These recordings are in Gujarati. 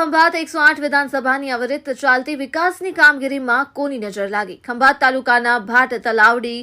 ખંભાત 108 વિધાનસભાની અવિરત ચાલતી વિકાસની કામગીરીમાં કોની નજર લાગી? ખંભાત તાલુકાના ભાટ તલાવડી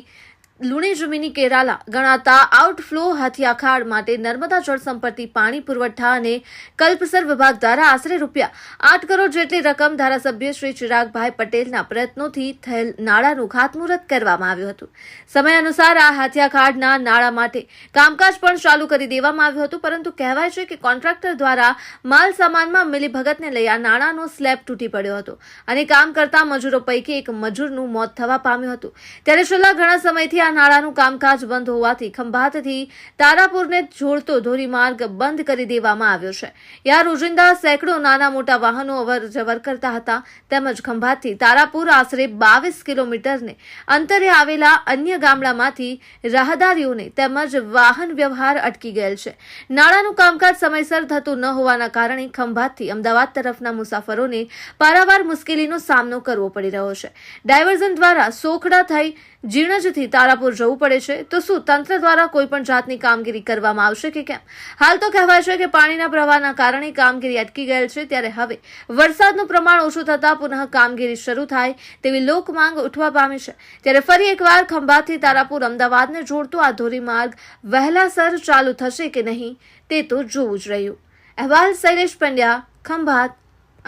લુણી જમીની કેરાલા ગણાતા આઉટફ્લો હાથિયાખાડ માટે નર્મદા જળ સંપત્તિ પાણી પુરવઠા અને કલ્પસર વિભાગ દ્વારા આશરે ₹8 કરોડ જેટલી રકમ ધારાસભ્ય શ્રી ચિરાગભાઈ પટેલના પ્રયત્નોથી થયેલ નાળાનું ખાતમુહૂર્ત કરવામાં આવ્યું હતું. સમય અનુસાર આ હાથિયાખાડના નાળા માટે કામકાજ પણ ચાલુ કરી દેવામાં આવ્યું હતું, પરંતુ કહેવાય છે કે કોન્ટ્રાક્ટર દ્વારા માલ સામાનમાં મિલીભગતને લઈ આ નાળાનો સ્લેબ તૂટી પડ્યો હતો અને કામ કરતા મજૂરો પૈકી એક મજૂરનું મોત થવા પામ્યું હતું. ત્યારે છેલ્લા ઘણા સમયથી નાળાનું કામકાજ બંધ હોવાથી ખંભાતથી તારાપુરને જોડતો ધોરીમાર્ગ બંધ કરી દેવામાં આવ્યો છે. યા રોજિંદા સેંકડો નાના મોટા વાહનો અવરજવર કરતા હતા, તેમજ ખંભાતથી તારાપુર આશરે 22 કિલોમીટરને અંતરે આવેલા અન્ય ગામડામાંથી રાહદારીઓને તેમજ વાહન વ્યવહાર અટકી ગયેલ છે. નાળાનું કામકાજ સમયસર થતું ન હોવાના કારણે ખંભાતથી અમદાવાદ તરફના મુસાફરોને પારાવાર મુશ્કેલીનો સામનો કરવો પડી રહ્યો છે. ડાયવર્ઝન દ્વારા સોખડા થઈ જીણજથી તારાપુર જવું પડે છે, તો શું તંત્ર દ્વારા કોઈ પણ જાતની કામગીરી કરવામાં આવશે કે કેમ? હાલ તો કહેવાય છે કે પાણીના પ્રવાહના કારણે કામગીરી અટકી ગયેલ છે. ત્યારે હવે વરસાદનું પ્રમાણ ઓછું થતાં પુનઃ કામગીરી શરૂ થાય તેવી લોકમાંગ ઉઠવા પામી છે. ત્યારે ફરી એકવાર ખંભાતથી તારાપુર અમદાવાદને જોડતો આ ધોરીમાર્ગ વહેલાસર ચાલુ થશે કે નહીં તે તો જોવું જ રહ્યું. અહેવાલ શૈલેષ પંડ્યા, ખંભાત,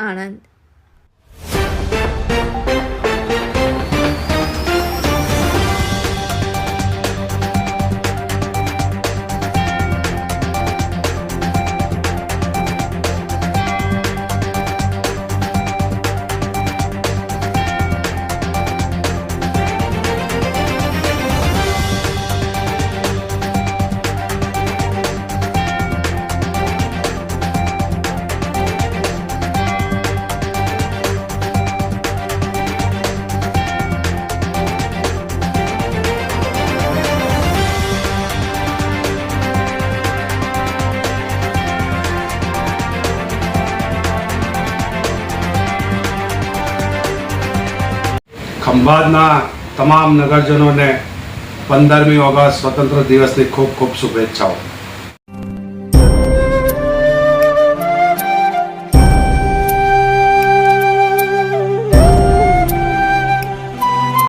આણંદ. ખંભાતના તમામ નગરજનોને 15મી ઓગસ્ટ સ્વતંત્ર દિવસની ખૂબ ખૂબ શુભેચ્છાઓ.